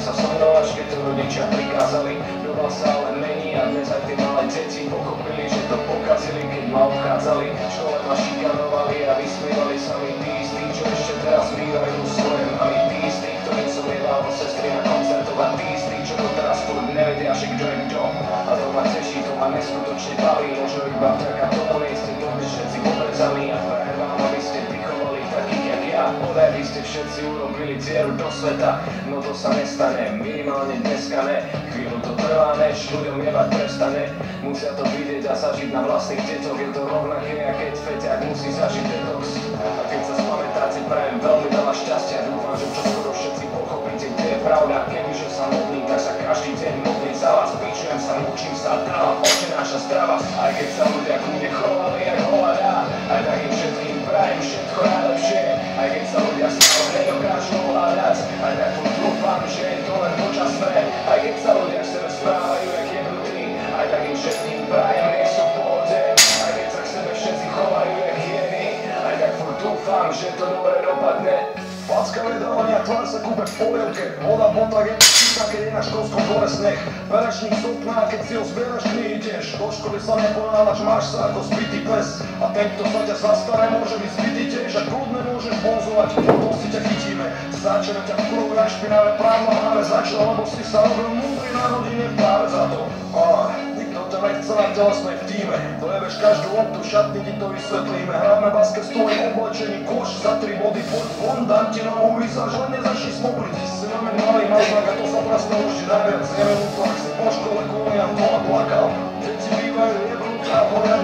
sa so mnou, až keď to rodičia prikázali. Doba sa ale mení a dnes aj tie malé deti pochopili, že to pokazili, keď ma obchádzali. V škole ma šikanovali a vysmievali sa mi tí istí, čo ešte teraz bývajú svoje mali. Tí istí, ktorým som jebal po sestry na koncertov a tí istí, čo to teraz furt nevedia, že kto je kto. A to ma teší, to ma neskutočne baví, možno iba vďaka tomu nie ste dnes všetci podrezaní a prajem vám, aby ste vychovali takých jak ja. Podaj, vy ste všetci urobili dieru do sveta, no to sa nestane, minimálne dneska ne. Chvíľu to trvá, než ľuďom jebať prestane. Musia to vidieť a zažiť na vlastných deťoch, je to rovnaké, a keď feťák musí zažiť detox. A keď sa spamätáte, prajem veľmi veľa šťastia, dúfam, že čoskoro všetci pochopíte, kde je pravda. Kebyže sa modlím, tak sa každý deň modlím za vás, píčujem sa, učím sa, dávam oči naša strava. Aj keď sa ľudia ku mne chovali jak hovadá, aj tak im všetkým prajem všetko najlepšie. Aj keď sa ľudia s toho nedokážu ovládať, aj tak dúfam, že je to len počasné. Aj keď sa ľudia k sebe správajú jak jebnutí, aj tak im všetkým prajem, nech sú v pohode. Aj keď sa k sebe všetci chovajú jak hyeny, aj tak furt dúfam, že to dobre dopadne. Packa vedávania, tvár sa kúpe v polievke, voda bota je čistá, keď je na školskom dvore sneh. Beračník stopná, keď si ho zbieraš knihy tiež. Do školy sa neponávač, máš sa ako zbytý pes. A ten, kto sa ťa zastane, môže byť zbytý tiež. A kľudne môžeš bonzovať, potom si ťa chytíme. Začera ťa v kruhu jak špinavé prádlo máme začal, lebo si sa robil múdry na rodine práve za to. Nikto ťa nechce na telesnej v tíme. Dojebeš každú loptu, šatni ti to vysvetlíme. Hráme basket s tvojim oblečením, koš za 3 body, poď von, dám ti novú výsaž, len nezačni smobliť. Si máme malý maznak a to sa prasne určite najviac. Neviem, to ak si po škole kvôli a doma plakal. Deti bývajú jebnúť a poriadne